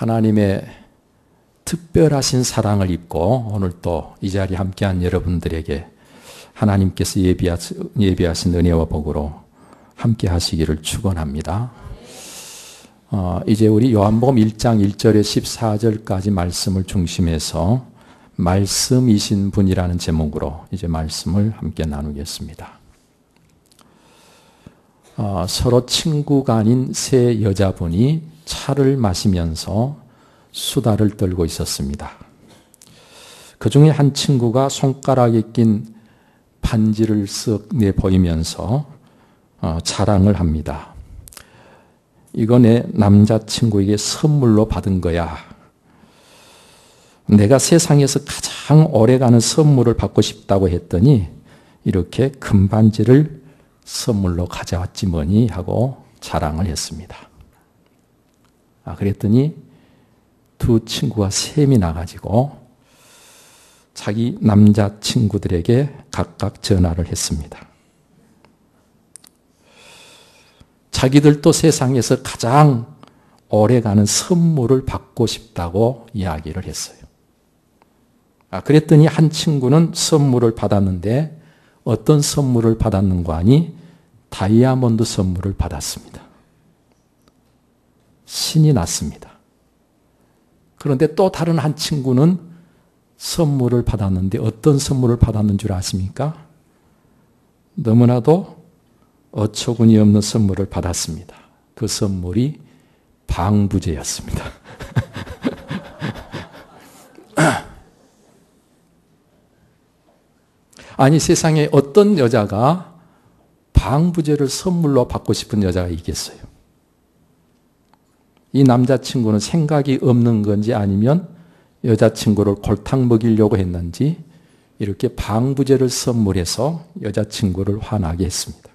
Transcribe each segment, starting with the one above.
하나님의 특별하신 사랑을 입고 오늘 또 이 자리에 함께한 여러분들에게 하나님께서 예비하신 은혜와 복으로 함께 하시기를 축원합니다. 이제 우리 요한복음 1장 1절에 14절까지 말씀을 중심해서 말씀이신 분이라는 제목으로 이제 말씀을 함께 나누겠습니다. 서로 친구가 아닌 세 여자분이 차를 마시면서 수다를 떨고 있었습니다. 그 중에 한 친구가 손가락에 낀 반지를 쓱 내보이면서 자랑을 합니다. 이거 내 남자친구에게 선물로 받은 거야. 내가 세상에서 가장 오래가는 선물을 받고 싶다고 했더니 이렇게 금반지를 선물로 가져왔지 뭐니 하고 자랑을 했습니다. 그랬더니 두 친구가 셈이 나가지고 자기 남자친구들에게 각각 전화를 했습니다. 자기들도 세상에서 가장 오래가는 선물을 받고 싶다고 이야기를 했어요. 그랬더니 한 친구는 선물을 받았는데 어떤 선물을 받았는가 하니 다이아몬드 선물을 받았습니다. 신이 났습니다. 그런데 또 다른 한 친구는 선물을 받았는데 어떤 선물을 받았는 줄 아십니까? 너무나도 어처구니 없는 선물을 받았습니다. 그 선물이 방부제였습니다. 아니, 세상에 어떤 여자가 방부제를 선물로 받고 싶은 여자가 있겠어요? 이 남자친구는 생각이 없는 건지 아니면 여자친구를 골탕 먹이려고 했는지 이렇게 방부제를 선물해서 여자친구를 화나게 했습니다.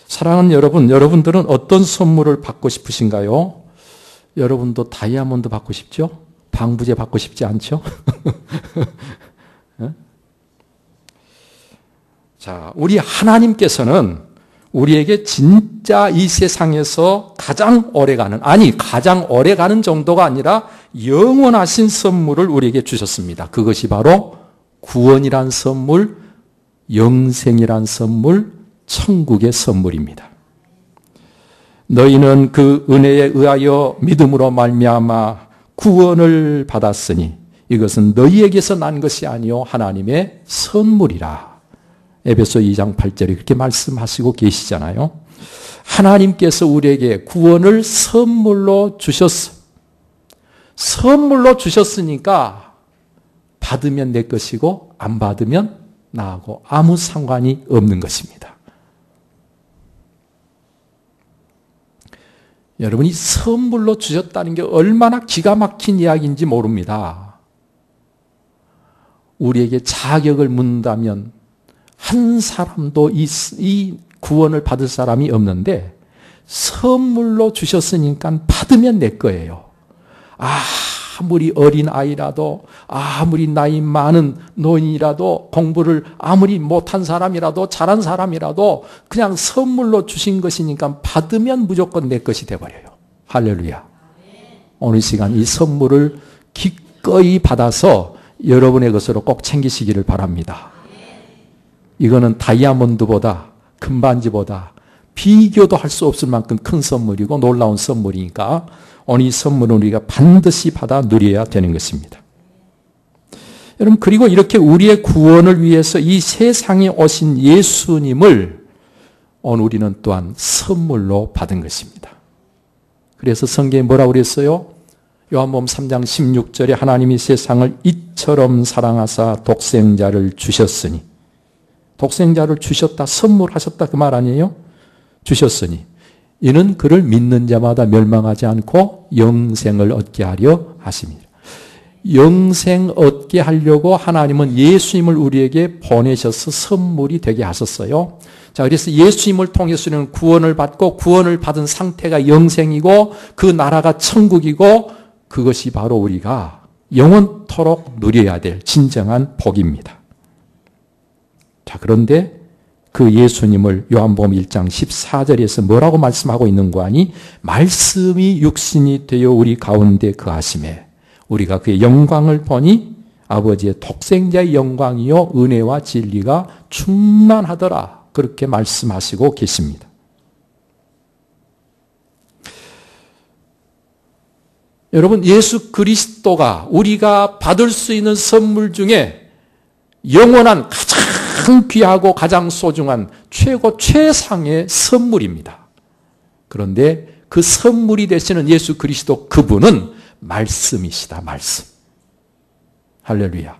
사랑하는 여러분, 여러분들은 어떤 선물을 받고 싶으신가요? 여러분도 다이아몬드 받고 싶죠? 방부제 받고 싶지 않죠? 자, 우리 하나님께서는 우리에게 진짜 이 세상에서 가장 오래가는, 가장 오래가는 정도가 아니라 영원하신 선물을 우리에게 주셨습니다. 그것이 바로 구원이란 선물, 영생이란 선물, 천국의 선물입니다. 너희는 그 은혜에 의하여 믿음으로 말미암아 구원을 받았으니 이것은 너희에게서 난 것이 아니요 하나님의 선물이라. 에베소 2장 8절에 그렇게 말씀하시고 계시잖아요. 하나님께서 우리에게 구원을 선물로 주셨어. 선물로 주셨으니까 받으면 내 것이고 안 받으면 나하고 아무 상관이 없는 것입니다. 여러분이 선물로 주셨다는 게 얼마나 기가 막힌 이야기인지 모릅니다. 우리에게 자격을 묻는다면 한 사람도 이 구원을 받을 사람이 없는데 선물로 주셨으니까 받으면 내 거예요. 아무리 어린 아이라도, 아무리 나이 많은 노인이라도, 공부를 아무리 못한 사람이라도, 잘한 사람이라도 그냥 선물로 주신 것이니까 받으면 무조건 내 것이 돼버려요. 할렐루야. 오늘 시간 이 선물을 기꺼이 받아서 여러분의 것으로 꼭 챙기시기를 바랍니다. 이거는 다이아몬드보다, 금반지보다 비교도 할 수 없을 만큼 큰 선물이고 놀라운 선물이니까 오늘 이 선물은 우리가 반드시 받아 누려야 되는 것입니다. 여러분, 그리고 이렇게 우리의 구원을 위해서 이 세상에 오신 예수님을 오늘 우리는 또한 선물로 받은 것입니다. 그래서 성경에 뭐라고 그랬어요? 요한복음 3장 16절에 하나님이 세상을 이처럼 사랑하사 독생자를 주셨으니, 독생자를 주셨다, 선물하셨다 그 말 아니에요? 주셨으니 이는 그를 믿는 자마다 멸망하지 않고 영생을 얻게 하려 하심이라. 영생 얻게 하려고 하나님은 예수님을 우리에게 보내셔서 선물이 되게 하셨어요. 자, 그래서 예수님을 통해서 우리는 구원을 받고 구원을 받은 상태가 영생이고 그 나라가 천국이고 그것이 바로 우리가 영원토록 누려야 될 진정한 복입니다. 자, 그런데 그 예수님을 요한복음 1장 14절에서 뭐라고 말씀하고 있는 거 아니? 말씀이 육신이 되어 우리 가운데 거하심에 우리가 그의 영광을 보니 아버지의 독생자의 영광이요 은혜와 진리가 충만하더라. 그렇게 말씀하시고 계십니다. 여러분, 예수 그리스도가 우리가 받을 수 있는 선물 중에 영원한 가장 귀하고 가장 소중한 최고 최상의 선물입니다. 그런데 그 선물이 되시는 예수 그리스도 그분은 말씀이시다. 말씀. 할렐루야.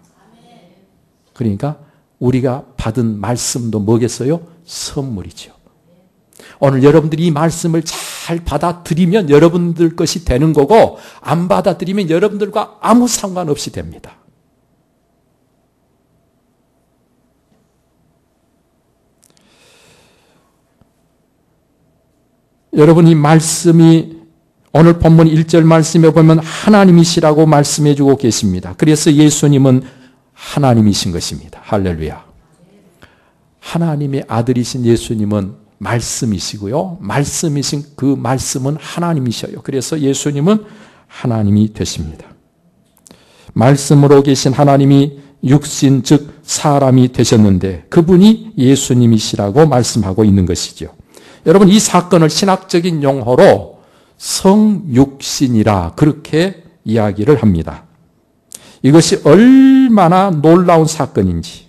그러니까 우리가 받은 말씀도 뭐겠어요? 선물이죠. 오늘 여러분들이 이 말씀을 잘 받아들이면 여러분들 것이 되는 거고 안 받아들이면 여러분들과 아무 상관없이 됩니다. 여러분, 이 말씀이 오늘 본문 1절 말씀에 보면 하나님이시라고 말씀해 주고 계십니다. 그래서 예수님은 하나님이신 것입니다. 할렐루야. 하나님의 아들이신 예수님은 말씀이시고요. 말씀이신 그 말씀은 하나님이셔요. 그래서 예수님은 하나님이 되십니다. 말씀으로 계신 하나님이 육신 즉 사람이 되셨는데 그분이 예수님이시라고 말씀하고 있는 것이죠. 여러분, 이 사건을 신학적인 용어로 성육신이라 그렇게 이야기를 합니다. 이것이 얼마나 놀라운 사건인지,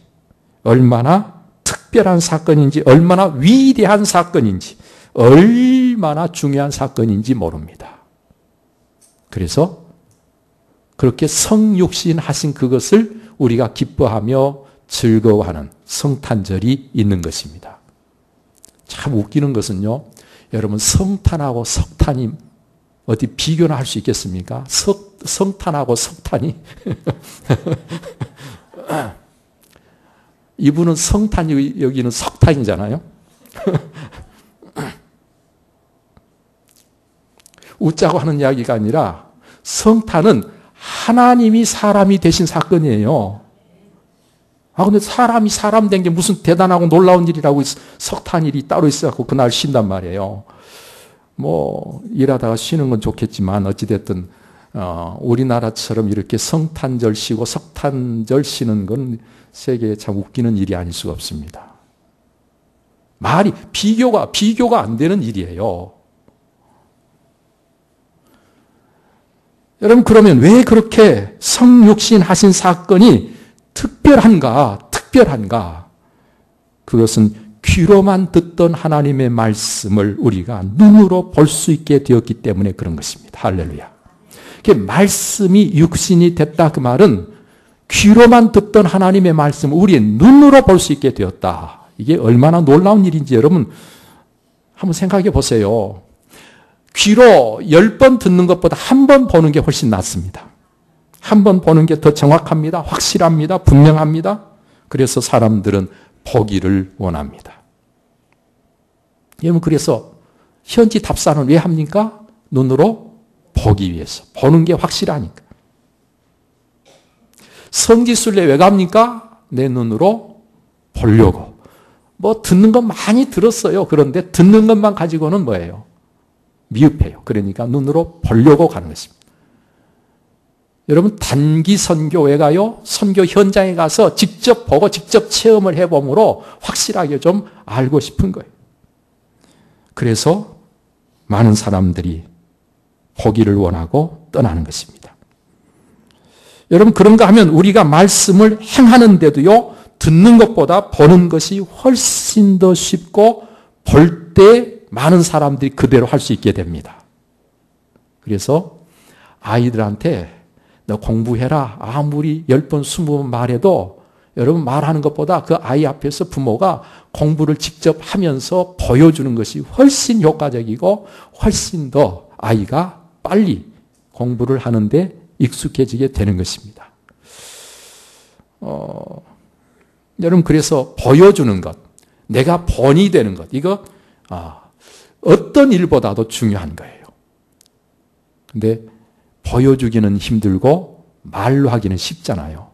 얼마나 특별한 사건인지, 얼마나 위대한 사건인지, 얼마나 중요한 사건인지 모릅니다. 그래서 그렇게 성육신 하신 그것을 우리가 기뻐하며 즐거워하는 성탄절이 있는 것입니다. 참 웃기는 것은요, 여러분, 성탄하고 석탄이 어디 비교나 할 수 있겠습니까? 성탄하고 석탄이 이분은 성탄이 여기는 석탄이잖아요. 웃자고 하는 이야기가 아니라 성탄은 하나님이 사람이 되신 사건이에요. 근데 사람이 사람 된 게 무슨 대단하고 놀라운 일이라고 석탄일이 따로 있어갖고 그날 쉰단 말이에요. 일하다가 쉬는 건 좋겠지만 어찌됐든 우리나라처럼 이렇게 성탄절 쉬고 석탄절 쉬는 건 세계에 참 웃기는 일이 아닐 수가 없습니다. 말이 비교가 안 되는 일이에요. 여러분, 그러면 왜 그렇게 성육신 하신 사건이 특별한가? 그것은 귀로만 듣던 하나님의 말씀을 우리가 눈으로 볼 수 있게 되었기 때문에 그런 것입니다. 할렐루야. 말씀이 육신이 됐다 그 말은 귀로만 듣던 하나님의 말씀을 우리의 눈으로 볼 수 있게 되었다. 이게 얼마나 놀라운 일인지 여러분 한번 생각해 보세요. 귀로 10번 듣는 것보다 한 번 보는 게 훨씬 낫습니다. 한 번 보는 게 더 정확합니다. 확실합니다. 분명합니다. 그래서 사람들은 보기를 원합니다. 여러분, 그래서 현지 답사는 왜 합니까? 눈으로 보기 위해서. 보는 게 확실하니까. 성지순례 왜 갑니까? 내 눈으로 보려고. 듣는 건 많이 들었어요. 그런데 듣는 것만 가지고는 뭐예요? 미흡해요. 그러니까 눈으로 보려고 가는 것입니다. 여러분, 단기 선교 왜 가요? 선교 현장에 가서 직접 보고 직접 체험을 해봄으로 확실하게 좀 알고 싶은 거예요. 그래서 많은 사람들이 보기를 원하고 떠나는 것입니다. 여러분, 그런가 하면 우리가 말씀을 행하는데도요, 듣는 것보다 보는 것이 훨씬 더 쉽고 볼 때 많은 사람들이 그대로 할 수 있게 됩니다. 그래서 아이들한테 너 공부해라. 아무리 10번, 20번 말해도 여러분 말하는 것보다 그 아이 앞에서 부모가 공부를 직접 하면서 보여주는 것이 훨씬 효과적이고 훨씬 더 아이가 빨리 공부를 하는데 익숙해지게 되는 것입니다. 여러분, 그래서 보여주는 것, 내가 본이 되는 것, 이거 어떤 일보다도 중요한 거예요. 근데 보여주기는 힘들고 말로 하기는 쉽잖아요.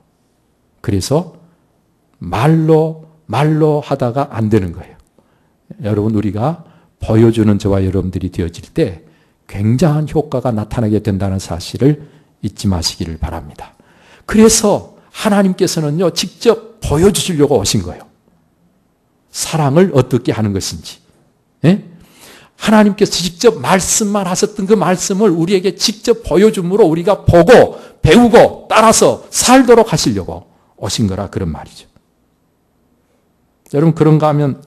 그래서 말로 말로 하다가 안 되는 거예요. 여러분, 우리가 보여주는 저와 여러분들이 되어질 때 굉장한 효과가 나타나게 된다는 사실을 잊지 마시기를 바랍니다. 그래서 하나님께서는요, 직접 보여주시려고 오신 거예요. 사랑을 어떻게 하는 것인지. 예? 하나님께서 직접 말씀만 하셨던 그 말씀을 우리에게 직접 보여줌으로 우리가 보고 배우고 따라서 살도록 하시려고 오신 거라 그런 말이죠. 여러분, 그런가 하면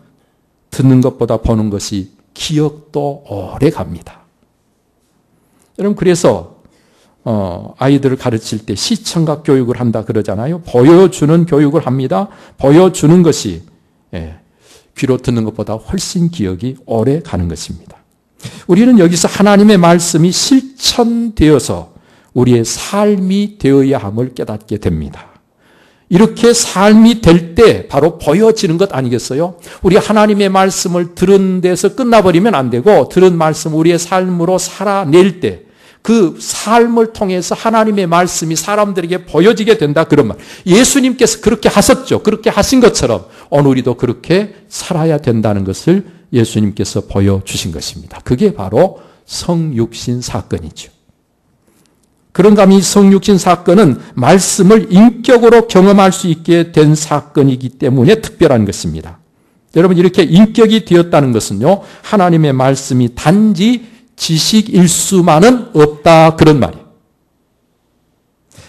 듣는 것보다 보는 것이 기억도 오래 갑니다. 여러분, 그래서 아이들을 가르칠 때 시청각 교육을 한다 그러잖아요. 보여주는 교육을 합니다. 보여주는 것이 귀로 듣는 것보다 훨씬 기억이 오래 가는 것입니다. 우리는 여기서 하나님의 말씀이 실천되어서 우리의 삶이 되어야 함을 깨닫게 됩니다. 이렇게 삶이 될 때 바로 보여지는 것 아니겠어요? 우리 하나님의 말씀을 들은 데서 끝나버리면 안 되고, 들은 말씀 우리의 삶으로 살아낼 때 그 삶을 통해서 하나님의 말씀이 사람들에게 보여지게 된다, 그런 말. 예수님께서 그렇게 하셨죠. 그렇게 하신 것처럼 오늘 우리도 그렇게 살아야 된다는 것을 예수님께서 보여주신 것입니다. 그게 바로 성육신 사건이죠. 그런가 하면 이 성육신 사건은 말씀을 인격으로 경험할 수 있게 된 사건이기 때문에 특별한 것입니다. 여러분, 이렇게 인격이 되었다는 것은요, 하나님의 말씀이 단지 지식일 수만은 없다, 그런 말이에요.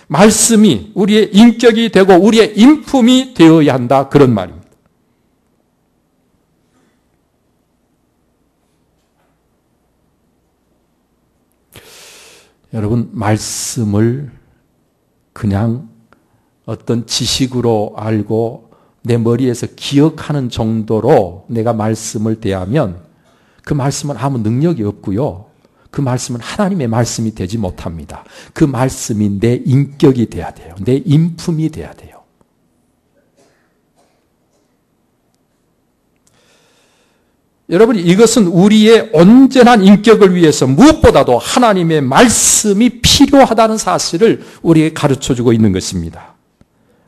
말씀이 우리의 인격이 되고 우리의 인품이 되어야 한다, 그런 말입니다. 여러분, 말씀을 그냥 어떤 지식으로 알고 내 머리에서 기억하는 정도로 내가 말씀을 대하면 그 말씀은 아무 능력이 없고요. 그 말씀은 하나님의 말씀이 되지 못합니다. 그 말씀이 내 인격이 돼야 돼요. 내 인품이 돼야 돼요. 여러분, 이것은 우리의 온전한 인격을 위해서 무엇보다도 하나님의 말씀이 필요하다는 사실을 우리에게 가르쳐주고 있는 것입니다.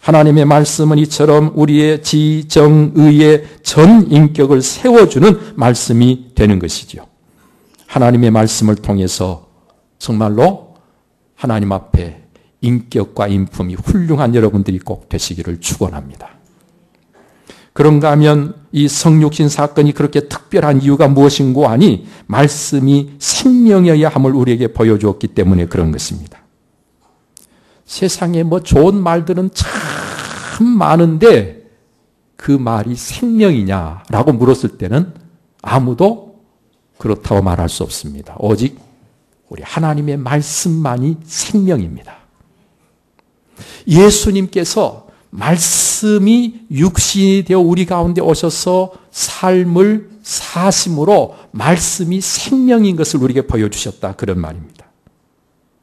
하나님의 말씀은 이처럼 우리의 지정의의 전 인격을 세워주는 말씀이 되는 것이죠. 하나님의 말씀을 통해서 정말로 하나님 앞에 인격과 인품이 훌륭한 여러분들이 꼭 되시기를 축원합니다. 그런가 하면 이 성육신 사건이 그렇게 특별한 이유가 무엇인고 하니 말씀이 생명이어야 함을 우리에게 보여주었기 때문에 그런 것입니다. 세상에 뭐 좋은 말들은 참 많은데 그 말이 생명이냐라고 물었을 때는 아무도 그렇다고 말할 수 없습니다. 오직 우리 하나님의 말씀만이 생명입니다. 예수님께서 말씀이 육신이 되어 우리 가운데 오셔서 삶을 사심으로 말씀이 생명인 것을 우리에게 보여주셨다, 그런 말입니다.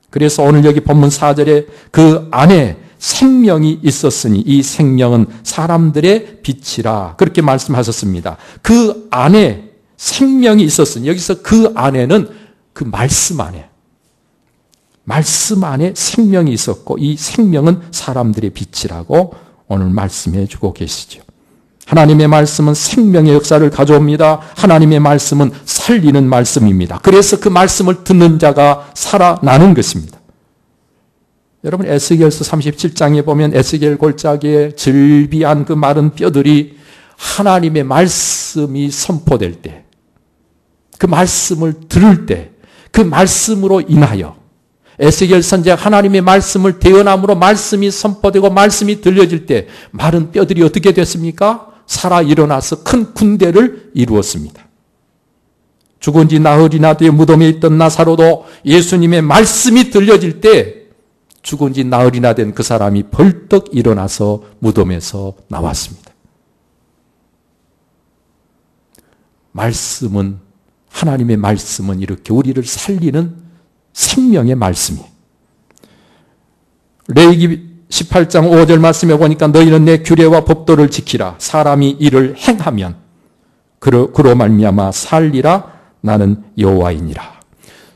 그래서 오늘 여기 본문 4절에 그 안에 생명이 있었으니 이 생명은 사람들의 빛이라, 그렇게 말씀하셨습니다. 그 안에 생명이 있었으니, 여기서 그 안에는 그 말씀 안에 생명이 있었고 이 생명은 사람들의 빛이라고 오늘 말씀해 주고 계시죠. 하나님의 말씀은 생명의 역사를 가져옵니다. 하나님의 말씀은 살리는 말씀입니다. 그래서 그 말씀을 듣는 자가 살아나는 것입니다. 여러분, 에스겔서 37장에 보면 에스겔 골짜기에 즐비한 그 마른 뼈들이 하나님의 말씀이 선포될 때, 그 말씀을 들을 때, 그 말씀으로 인하여 에스겔 선지자가 하나님의 말씀을 대언함으로 말씀이 선포되고 말씀이 들려질 때 마른 뼈들이 어떻게 됐습니까? 살아 일어나서 큰 군대를 이루었습니다. 죽은 지 나흘이나 되어 무덤에 있던 나사로도 예수님의 말씀이 들려질 때 죽은 지 나흘이나 된 그 사람이 벌떡 일어나서 무덤에서 나왔습니다. 말씀은, 하나님의 말씀은 이렇게 우리를 살리는 생명의 말씀이에요. 레위기 18장 5절 말씀에 보니까 너희는 내 규례와 법도를 지키라. 사람이 이를 행하면 그로 말미암아 살리라. 나는 여호와이니라.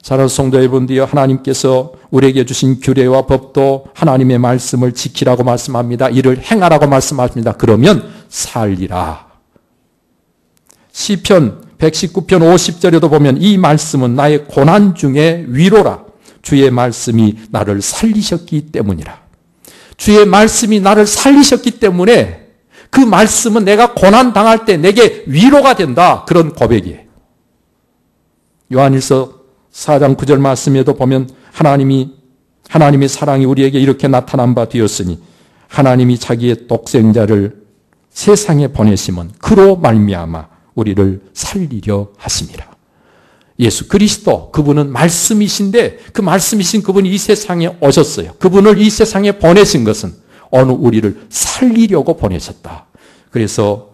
사랑하는 성도 여러분들이여, 하나님께서 우리에게 주신 규례와 법도 하나님의 말씀을 지키라고 말씀합니다. 이를 행하라고 말씀합니다. 그러면 살리라. 시편 119편 50절에도 보면 이 말씀은 나의 고난 중에 위로라. 주의 말씀이 나를 살리셨기 때문이라. 주의 말씀이 나를 살리셨기 때문에 그 말씀은 내가 고난 당할 때 내게 위로가 된다. 그런 고백이에요. 요한일서 4장 9절 말씀에도 보면 하나님의 사랑이 우리에게 이렇게 나타난 바 되었으니 하나님이 자기의 독생자를 세상에 보내심은 그로 말미암아 우리를 살리려 하심이라. 예수 그리스도 그분은 말씀이신데 그 말씀이신 그분이 이 세상에 오셨어요. 그분을 이 세상에 보내신 것은 어느 우리를 살리려고 보내셨다. 그래서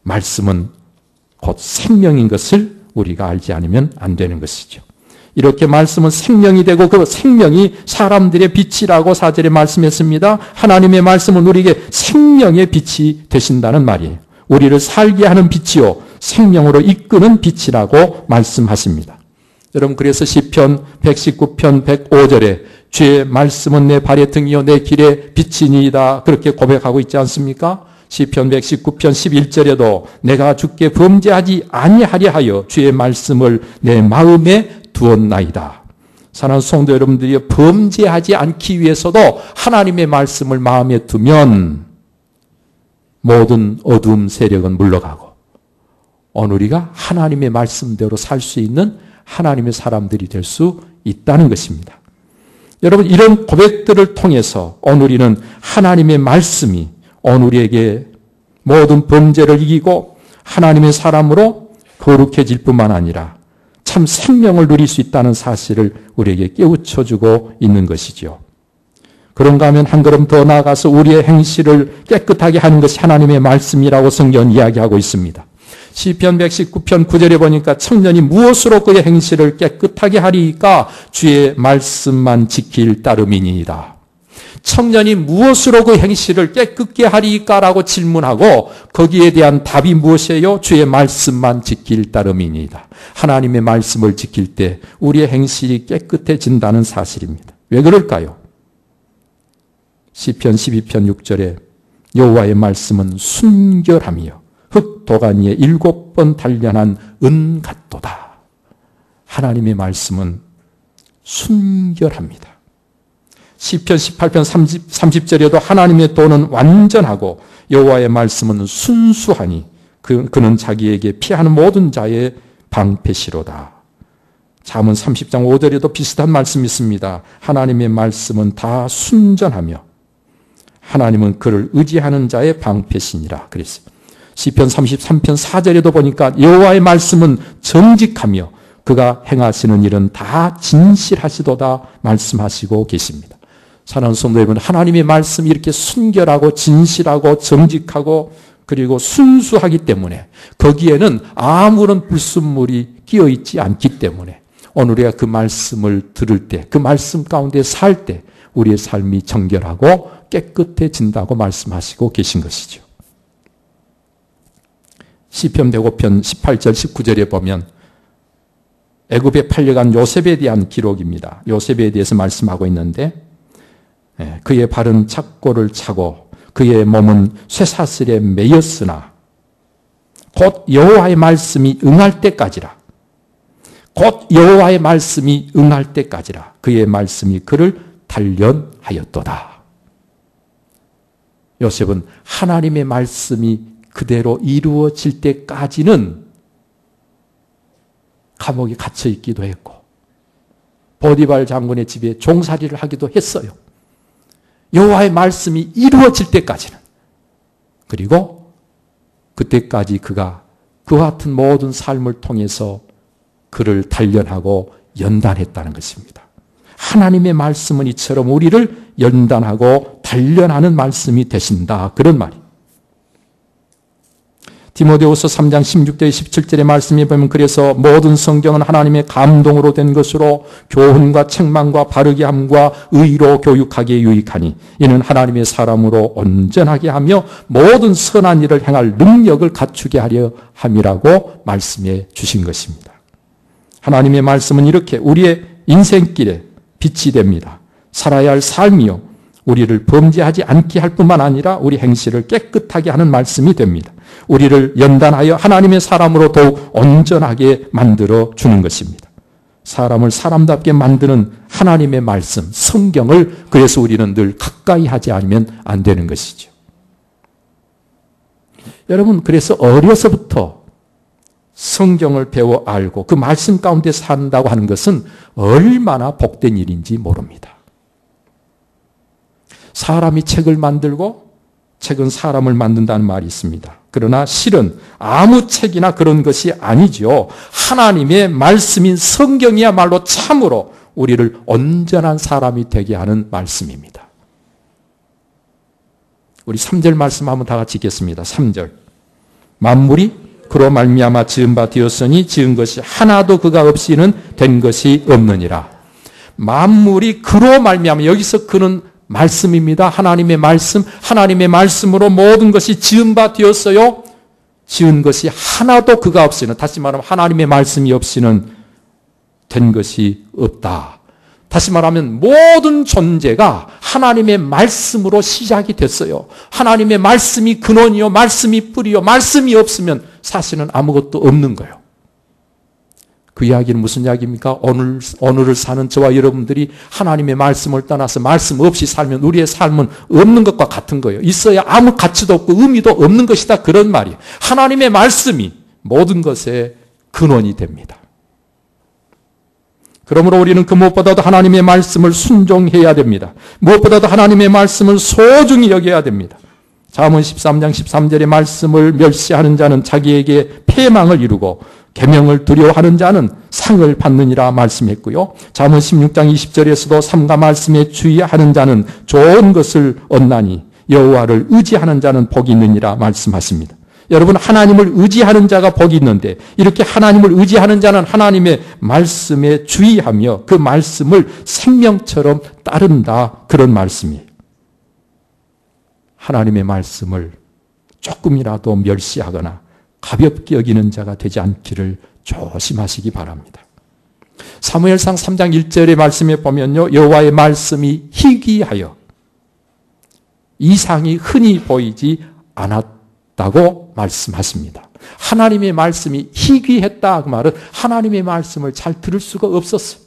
말씀은 곧 생명인 것을 우리가 알지 않으면 안 되는 것이죠. 이렇게 말씀은 생명이 되고 그 생명이 사람들의 빛이라고 4절에 말씀했습니다. 하나님의 말씀은 우리에게 생명의 빛이 되신다는 말이에요. 우리를 살게 하는 빛이요 생명으로 이끄는 빛이라고 말씀하십니다. 여러분 그래서 시편 119편 105절에 주의 말씀은 내 발의 등이요 내 길의 빛이니이다 그렇게 고백하고 있지 않습니까? 시편 119편 11절에도 내가 주께 범죄하지 아니하려 하여 주의 말씀을 내 마음에 두었나이다. 사랑하는 성도 여러분들이 범죄하지 않기 위해서도 하나님의 말씀을 마음에 두면 모든 어두움 세력은 물러가고 오늘 우리가 하나님의 말씀대로 살 수 있는 하나님의 사람들이 될 수 있다는 것입니다. 여러분 이런 고백들을 통해서 오늘 우리는 하나님의 말씀이 오늘 우리에게 모든 범죄를 이기고 하나님의 사람으로 거룩해질 뿐만 아니라 참 생명을 누릴 수 있다는 사실을 우리에게 깨우쳐주고 있는 것이죠. 그런가 하면 한 걸음 더 나아가서 우리의 행실을 깨끗하게 하는 것이 하나님의 말씀이라고 성경은 이야기하고 있습니다. 시편 119편 9절에 보니까 청년이 무엇으로 그의 행실을 깨끗하게 하리이까 주의 말씀만 지킬 따름이니이다. 청년이 무엇으로 그 행실을 깨끗게 하리이까라고 질문하고 거기에 대한 답이 무엇이에요? 주의 말씀만 지킬 따름이니이다. 하나님의 말씀을 지킬 때 우리의 행실이 깨끗해진다는 사실입니다. 왜 그럴까요? 시편 12편 6절에 여호와의 말씀은 순결하며 흙 도가니에 7번 단련한 은 같도다. 하나님의 말씀은 순결합니다. 시편 18편 30절에도 하나님의 도는 완전하고 여호와의 말씀은 순수하니 그는 자기에게 피하는 모든 자의 방패시로다. 잠언 30장 5절에도 비슷한 말씀이 있습니다. 하나님의 말씀은 다 순전하며 하나님은 그를 의지하는 자의 방패시니라 그랬어요. 시편 33편 4절에도 보니까 여호와의 말씀은 정직하며 그가 행하시는 일은 다 진실하시도다 말씀하시고 계십니다. 사랑하는 성도 여러분, 하나님의 말씀이 이렇게 순결하고 진실하고 정직하고 그리고 순수하기 때문에 거기에는 아무런 불순물이 끼어있지 않기 때문에 오늘 우리가 그 말씀을 들을 때, 그 말씀 가운데 살 때 우리의 삶이 정결하고 깨끗해진다고 말씀하시고 계신 것이죠. 시편 105편 18절 19절에 보면 애굽에 팔려간 요셉에 대한 기록입니다. 요셉에 대해서 말씀하고 있는데 그의 발은 착고를 차고 그의 몸은 쇠사슬에 매였으나 곧 여호와의 말씀이 응할 때까지라. 곧 여호와의 말씀이 응할 때까지라. 그의 말씀이 그를 단련하였도다. 요셉은 하나님의 말씀이 그대로 이루어질 때까지는 감옥에 갇혀 있기도 했고 보디발 장군의 집에 종살이를 하기도 했어요. 여호와의 말씀이 이루어질 때까지는. 그리고 그때까지 그가 그와 같은 모든 삶을 통해서 그를 단련하고 연단했다는 것입니다. 하나님의 말씀은 이처럼 우리를 연단하고 단련하는 말씀이 되신다. 그런 말이. 디모데후서 3장 16절 17절의 말씀에 보면 그래서 모든 성경은 하나님의 감동으로 된 것으로 교훈과 책망과 바르게 함과 의로 교육하기에 유익하니 이는 하나님의 사람으로 온전하게 하며 모든 선한 일을 행할 능력을 갖추게 하려 함이라고 말씀해 주신 것입니다. 하나님의 말씀은 이렇게 우리의 인생길에 빛이 됩니다. 살아야 할 삶이요, 우리를 범죄하지 않게 할 뿐만 아니라 우리 행실을 깨끗하게 하는 말씀이 됩니다. 우리를 연단하여 하나님의 사람으로 더욱 온전하게 만들어 주는 것입니다. 사람을 사람답게 만드는 하나님의 말씀, 성경을 그래서 우리는 늘 가까이 하지 않으면 안 되는 것이죠. 여러분, 그래서 어려서부터 성경을 배워 알고 그 말씀 가운데 산다고 하는 것은 얼마나 복된 일인지 모릅니다. 사람이 책을 만들고 책은 사람을 만든다는 말이 있습니다. 그러나 실은 아무 책이나 그런 것이 아니죠. 하나님의 말씀인 성경이야말로 참으로 우리를 온전한 사람이 되게 하는 말씀입니다. 우리 3절 말씀 한번 다 같이 읽겠습니다. 3절. 만물이 그로 말미암아 지은 바 되었으니 지은 것이 하나도 그가 없이는 된 것이 없느니라. 만물이 그로 말미암아, 여기서 그는 말씀입니다. 하나님의 말씀, 하나님의 말씀으로 모든 것이 지은 바 되었어요. 지은 것이 하나도 그가 없이는, 다시 말하면 하나님의 말씀이 없이는 된 것이 없다. 다시 말하면 모든 존재가 하나님의 말씀으로 시작이 됐어요. 하나님의 말씀이 근원이요, 말씀이 뿌리요, 말씀이 없으면 사실은 아무것도 없는 거예요. 그 이야기는 무슨 이야기입니까? 오늘을 사는 저와 여러분들이 하나님의 말씀을 떠나서 말씀 없이 살면 우리의 삶은 없는 것과 같은 거예요. 있어야 아무 가치도 없고 의미도 없는 것이다, 그런 말이에요. 하나님의 말씀이 모든 것의 근원이 됩니다. 그러므로 우리는 그 무엇보다도 하나님의 말씀을 순종해야 됩니다. 무엇보다도 하나님의 말씀을 소중히 여겨야 됩니다. 잠언 13장 13절의 말씀을 멸시하는 자는 자기에게 패망을 이루고 계명을 두려워하는 자는 상을 받느니라 말씀했고요. 잠언 16장 20절에서도 삼가 말씀에 주의하는 자는 좋은 것을 얻나니 여호와를 의지하는 자는 복이 있느니라 말씀하십니다. 여러분, 하나님을 의지하는 자가 복이 있는데 이렇게 하나님을 의지하는 자는 하나님의 말씀에 주의하며 그 말씀을 생명처럼 따른다, 그런 말씀이에요. 하나님의 말씀을 조금이라도 멸시하거나 가볍게 여기는 자가 되지 않기를 조심하시기 바랍니다. 사무엘상 3장 1절의 말씀에 보면요, 여호와의 말씀이 희귀하여 이상이 흔히 보이지 않았다고 말씀하십니다. 하나님의 말씀이 희귀했다, 그 말은 하나님의 말씀을 잘 들을 수가 없었어요.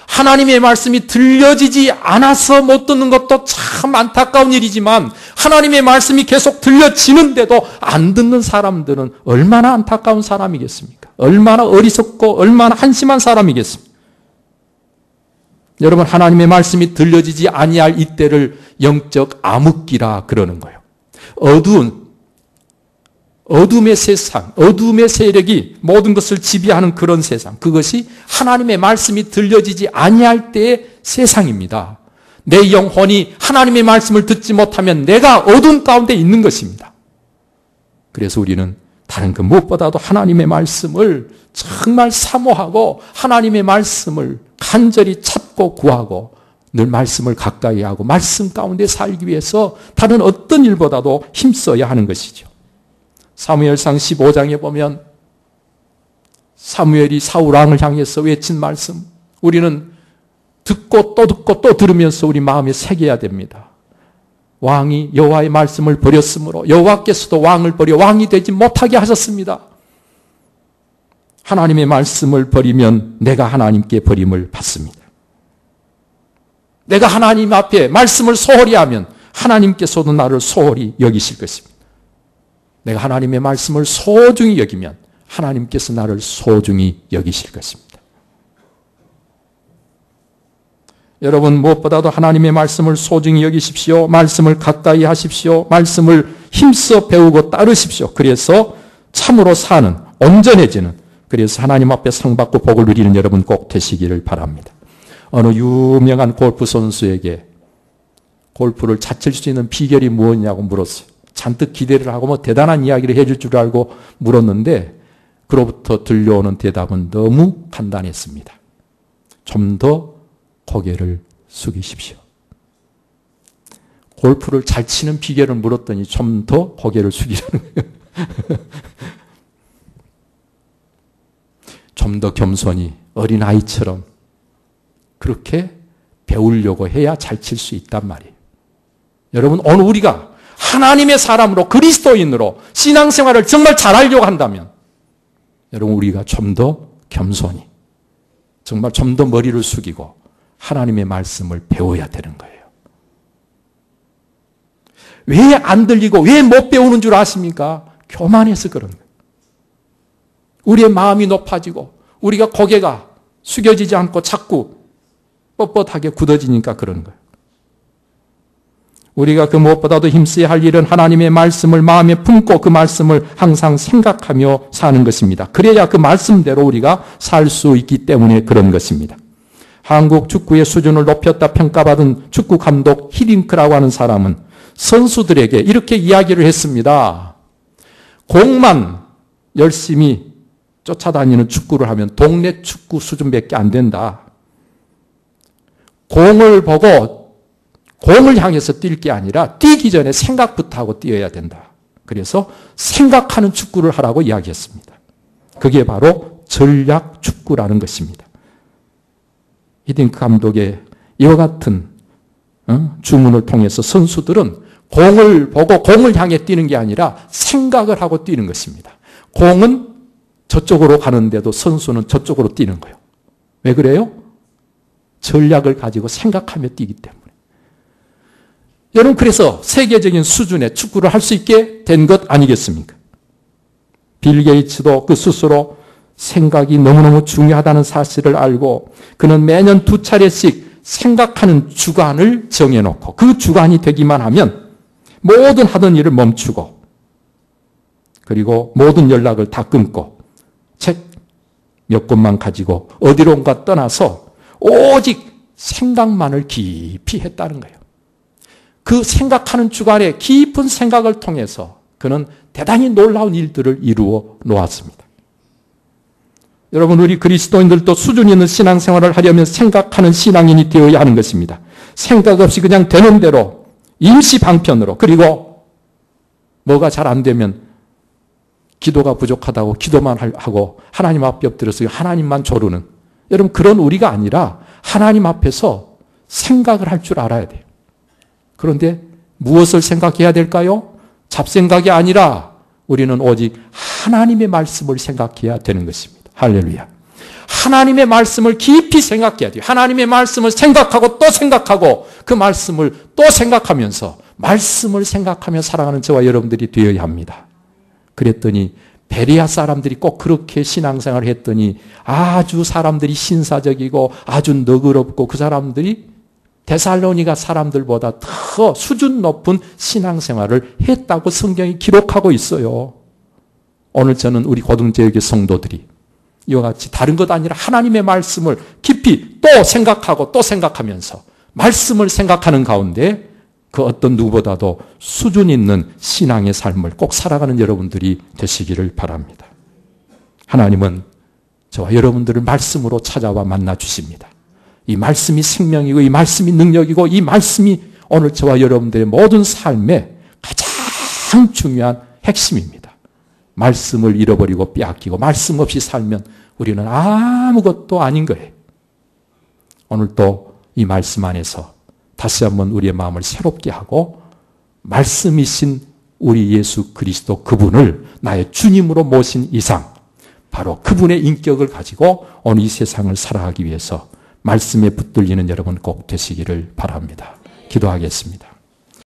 하나님의 말씀이 들려지지 않아서 못 듣는 것도 참 안타까운 일이지만 하나님의 말씀이 계속 들려지는데도 안 듣는 사람들은 얼마나 안타까운 사람이겠습니까? 얼마나 어리석고 얼마나 한심한 사람이겠습니까? 여러분, 하나님의 말씀이 들려지지 아니할 이때를 영적 암흑기라 그러는 거예요. 어둠의 세상, 어둠의 세력이 모든 것을 지배하는 그런 세상, 그것이 하나님의 말씀이 들려지지 아니할 때의 세상입니다. 내 영혼이 하나님의 말씀을 듣지 못하면 내가 어둠 가운데 있는 것입니다. 그래서 우리는 다른 그 무엇보다도 하나님의 말씀을 정말 사모하고 하나님의 말씀을 간절히 찾고 구하고 늘 말씀을 가까이 하고 말씀 가운데 살기 위해서 다른 어떤 일보다도 힘써야 하는 것이죠. 사무엘상 15장에 보면 사무엘이 사울 왕을 향해서 외친 말씀, 우리는 듣고 또 들으면서 우리 마음에 새겨야 됩니다. 왕이 여호와의 말씀을 버렸으므로 여호와께서도 왕을 버려 왕이 되지 못하게 하셨습니다. 하나님의 말씀을 버리면 내가 하나님께 버림을 받습니다. 내가 하나님 앞에 말씀을 소홀히 하면 하나님께서도 나를 소홀히 여기실 것입니다. 내가 하나님의 말씀을 소중히 여기면 하나님께서 나를 소중히 여기실 것입니다. 여러분, 무엇보다도 하나님의 말씀을 소중히 여기십시오. 말씀을 가까이 하십시오. 말씀을 힘써 배우고 따르십시오. 그래서 참으로 사는, 온전해지는, 그래서 하나님 앞에 상받고 복을 누리는 여러분 꼭 되시기를 바랍니다. 어느 유명한 골프 선수에게 골프를 잘 칠 수 있는 비결이 무엇이냐고 물었어요. 잔뜩 기대를 하고 대단한 이야기를 해줄 줄 알고 물었는데 그로부터 들려오는 대답은 너무 간단했습니다. 좀 더 고개를 숙이십시오. 골프를 잘 치는 비결을 물었더니 좀 더 고개를 숙이라는 거예요. 좀 더 겸손히 어린아이처럼 그렇게 배우려고 해야 잘 칠 수 있단 말이에요. 여러분, 오늘 우리가 하나님의 사람으로 그리스도인으로 신앙생활을 정말 잘하려고 한다면 여러분, 우리가 좀 더 겸손히 정말 좀 더 머리를 숙이고 하나님의 말씀을 배워야 되는 거예요. 왜 안 들리고 왜 못 배우는 줄 아십니까? 교만해서 그런 거예요. 우리의 마음이 높아지고 우리가 고개가 숙여지지 않고 자꾸 뻣뻣하게 굳어지니까 그런 거예요. 우리가 그 무엇보다도 힘써야 할 일은 하나님의 말씀을 마음에 품고 그 말씀을 항상 생각하며 사는 것입니다. 그래야 그 말씀대로 우리가 살 수 있기 때문에 그런 것입니다. 한국 축구의 수준을 높였다 평가받은 축구 감독 히딩크라고 하는 사람은 선수들에게 이렇게 이야기를 했습니다. 공만 열심히 쫓아다니는 축구를 하면 동네 축구 수준밖에 안 된다. 공을 보고 공을 향해서 뛸 게 아니라 뛰기 전에 생각부터 하고 뛰어야 된다. 그래서 생각하는 축구를 하라고 이야기했습니다. 그게 바로 전략 축구라는 것입니다. 히딩크 감독의 이와 같은 주문을 통해서 선수들은 공을 보고 공을 향해 뛰는 게 아니라 생각을 하고 뛰는 것입니다. 공은 저쪽으로 가는데도 선수는 저쪽으로 뛰는 거예요. 왜 그래요? 전략을 가지고 생각하며 뛰기 때문에. 여러분, 그래서 세계적인 수준의 축구를 할 수 있게 된 것 아니겠습니까? 빌 게이츠도 그 스스로 생각이 너무너무 중요하다는 사실을 알고 그는 매년 2차례씩 생각하는 주간을 정해놓고 그 주간이 되기만 하면 모든 하던 일을 멈추고 그리고 모든 연락을 다 끊고 책 몇 권만 가지고 어디론가 떠나서 오직 생각만을 깊이 했다는 거예요. 그 생각하는 주간에 깊은 생각을 통해서 그는 대단히 놀라운 일들을 이루어 놓았습니다. 여러분, 우리 그리스도인들도 수준 있는 신앙생활을 하려면 생각하는 신앙인이 되어야 하는 것입니다. 생각 없이 그냥 되는 대로 임시 방편으로, 그리고 뭐가 잘 안 되면 기도가 부족하다고 기도만 하고 하나님 앞에 엎드려서 하나님만 조르는, 여러분, 그런 우리가 아니라 하나님 앞에서 생각을 할 줄 알아야 돼요. 그런데 무엇을 생각해야 될까요? 잡생각이 아니라 우리는 오직 하나님의 말씀을 생각해야 되는 것입니다. 할렐루야. 하나님의 말씀을 깊이 생각해야 돼요. 하나님의 말씀을 생각하고 또 생각하고 그 말씀을 또 생각하면서 말씀을 생각하며 살아가는 저와 여러분들이 되어야 합니다. 그랬더니 베레아 사람들이 꼭 그렇게 신앙생활을 했더니 아주 사람들이 신사적이고 아주 너그럽고 그 사람들이 데살로니가 사람들보다 더 수준 높은 신앙생활을 했다고 성경이 기록하고 있어요. 오늘 저는 우리 고등제역의 성도들이 이와 같이 다른 것 아니라 하나님의 말씀을 깊이 또 생각하고 또 생각하면서 말씀을 생각하는 가운데 그 어떤 누구보다도 수준 있는 신앙의 삶을 꼭 살아가는 여러분들이 되시기를 바랍니다. 하나님은 저와 여러분들을 말씀으로 찾아와 만나 주십니다. 이 말씀이 생명이고 이 말씀이 능력이고 이 말씀이 오늘 저와 여러분들의 모든 삶의 가장 중요한 핵심입니다. 말씀을 잃어버리고 빼앗기고 말씀 없이 살면 우리는 아무것도 아닌 거예요. 오늘 또 이 말씀 안에서 다시 한번 우리의 마음을 새롭게 하고 말씀이신 우리 예수 그리스도 그분을 나의 주님으로 모신 이상 바로 그분의 인격을 가지고 오늘 이 세상을 살아가기 위해서 말씀에 붙들리는 여러분 꼭 되시기를 바랍니다. 기도하겠습니다.